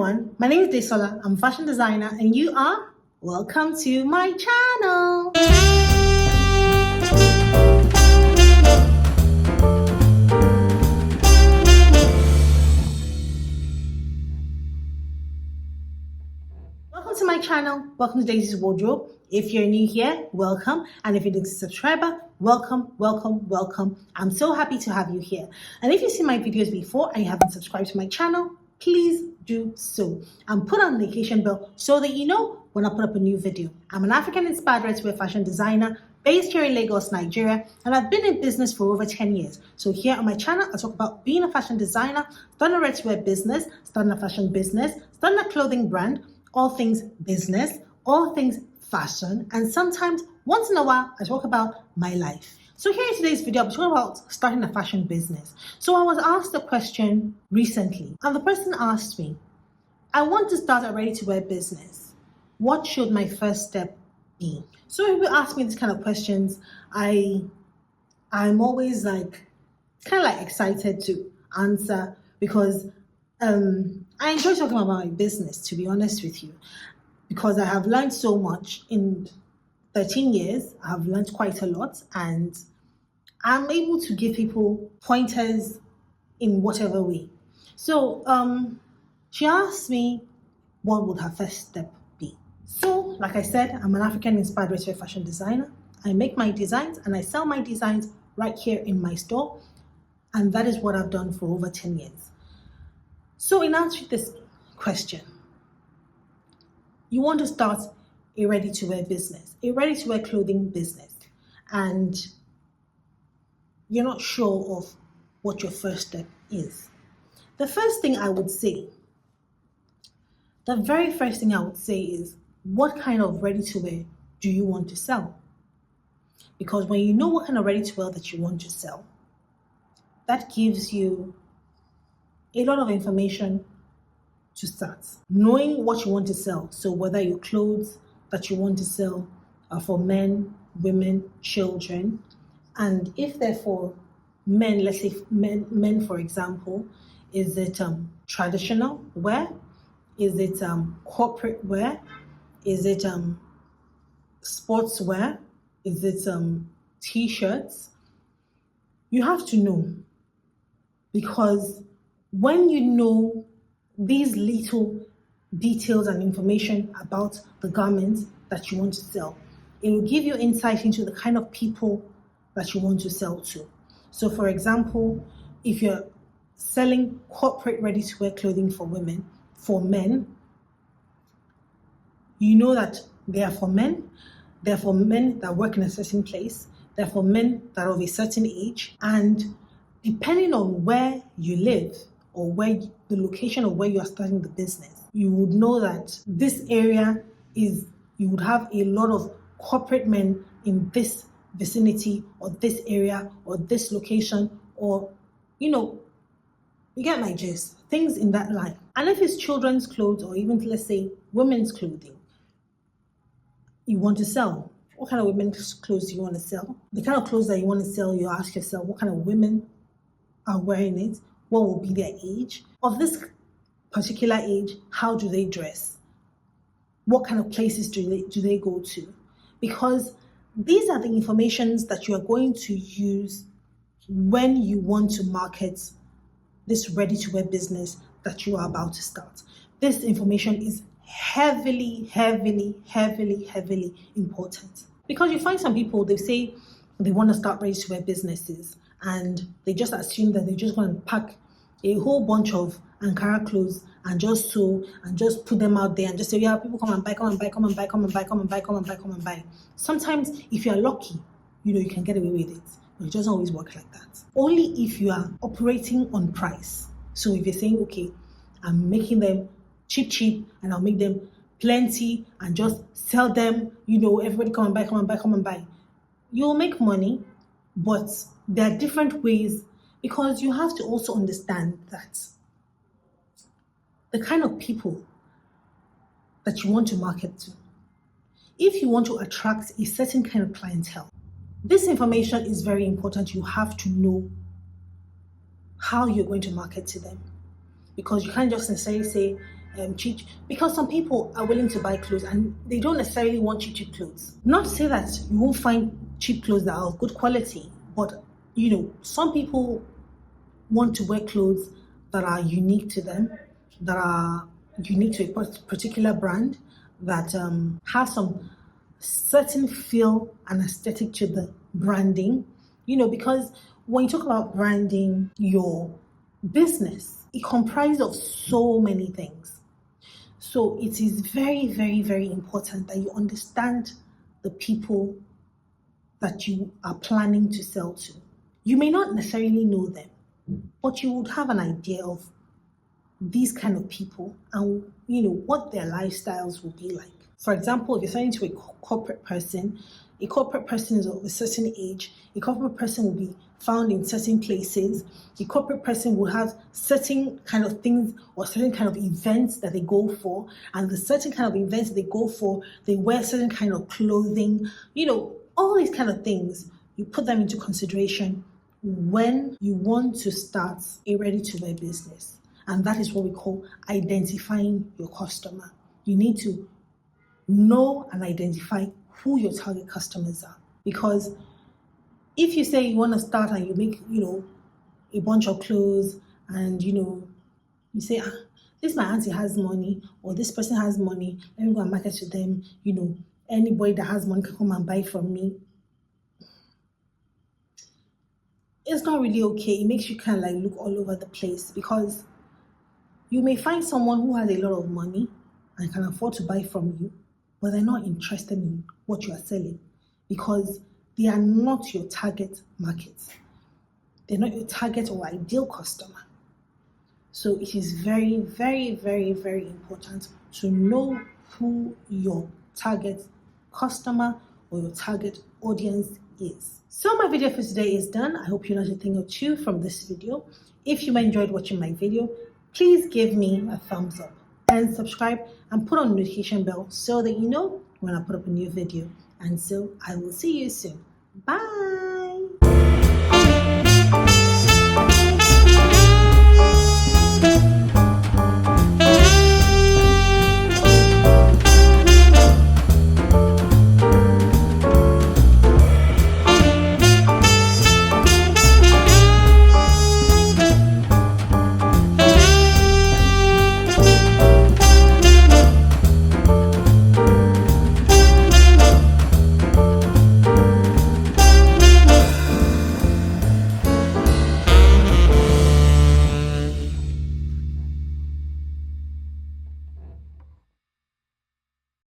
everyone, my name is Desola. I'm a fashion designer and you are welcome to my channel. Welcome to my channel. Welcome to Daisy's Wardrobe. If you're new here, welcome. And if you're a subscriber, welcome, welcome, welcome. I'm so happy to have you here. And if you've seen my videos before and you haven't subscribed to my channel, please do so. And put on the notification bell so that you know when I put up a new video. I'm an African-inspired ready-to-wear fashion designer based here in Lagos, Nigeria, and I've been in business for over 10 years. So here on my channel, I talk about being a fashion designer, starting a ready-to-wear business, starting a fashion business, starting a clothing brand, all things business, all things fashion, and sometimes once in a while I talk about my life. So here in today's video, I'm talking about starting a fashion business. So I was asked a question recently, and the person asked me, I want to start a ready-to-wear business. What should my first step be? So if you ask me these kind of questions, I'm always excited to answer because I enjoy talking about my business, to be honest with you, because I have learned so much in 13 years. I have learned quite a lot, and I'm able to give people pointers in whatever way. So she asked me what would her first step be. So like I said, I'm an African-inspired ready-to-wear fashion designer. I make my designs and I sell my designs right here in my store, and that is what I've done for over 10 years. So in answering this question, you want to start a ready-to-wear business, a ready-to-wear clothing business, and you're not sure of what your first step is. The first thing I would say, the very first thing I would say is, what kind of ready-to-wear do you want to sell? Because when you know what kind of ready-to-wear that you want to sell, that gives you a lot of information to start. Knowing what you want to sell, so whether your clothes that you want to sell are for men, women, children, and if they're for men, let's say men for example, is it traditional wear? Is it corporate wear? Is it sports wear? Is it t-shirts? You have to know, because when you know these little details and information about the garments that you want to sell, it will give you insight into the kind of people that you want to sell to. So for example, if you're selling corporate ready-to-wear clothing for women, for men, you know that they are for men, they're for men that work in a certain place, they're for men that are of a certain age, and depending on where you live or where the location of where you are starting the business, you would know that this area is, you would have a lot of corporate men in this vicinity or this area or this location, or you get my gist, things in that line. And if it's children's clothes or even let's say women's clothing you want to sell, what kind of women's clothes do you want to sell? The kind of clothes that you want to sell, you ask yourself, what kind of women are wearing it? What will be their age? Of this particular age, how do they dress? What kind of places do they go to? Because these are the informations that you are going to use when you want to market this ready-to-wear business that you are about to start. This information is heavily, heavily, heavily, heavily important. Because you find some people, they say they want to start ready-to-wear businesses, and they just assume that they're just going to pack a whole bunch of Ankara clothes and just sew and just put them out there and just say, yeah, people come and buy, come and buy, come and buy, come and buy, come and buy, come and buy, come and buy. Sometimes if you're lucky, you can get away with it, but it doesn't always work like that. Only if you are operating on price. So if you're saying, okay, I'm making them cheap and I'll make them plenty and just sell them, everybody come and buy, come and buy, come and buy. You'll make money, but there are different ways, because you have to also understand that the kind of people that you want to market to, if you want to attract a certain kind of clientele, this information is very important. You have to know how you're going to market to them, because you can't just necessarily say, cheap, because some people are willing to buy clothes and they don't necessarily want cheap clothes. Not to say that you won't find cheap clothes that are of good quality, but some people want to wear clothes that are unique to them, that are unique to a particular brand, that have some certain feel and aesthetic to the branding. Because when you talk about branding your business, it comprises of so many things. So it is very, very, very important that you understand the people that you are planning to sell to. You may not necessarily know them, but you would have an idea of these kind of people and what their lifestyles will be like. For example, if you're selling to a corporate person is of a certain age, a corporate person will be found in certain places, a corporate person will have certain kind of things or certain kind of events that they go for, and the certain kind of events they go for, they wear certain kind of clothing, all these kind of things. You put them into consideration when you want to start a ready-to-wear business. And that is what we call identifying your customer. You need to know and identify who your target customers are. Because if you say you want to start and you make, a bunch of clothes and, you say, this my auntie has money, or this person has money, let me go and market to them, anybody that has money can come and buy from me. It's not really okay. It makes you kind of look all over the place, because you may find someone who has a lot of money and can afford to buy from you, but they're not interested in what you are selling because they are not your target market. They're not your target or ideal customer. So it is very, very, very, very important to know who your target customer or your target audience is. So my video for today is done. I hope you learned a thing or two from this video. If you enjoyed watching my video, please give me a thumbs up and subscribe and put on the notification bell so that you know when I put up a new video. And so I will see you soon. Bye.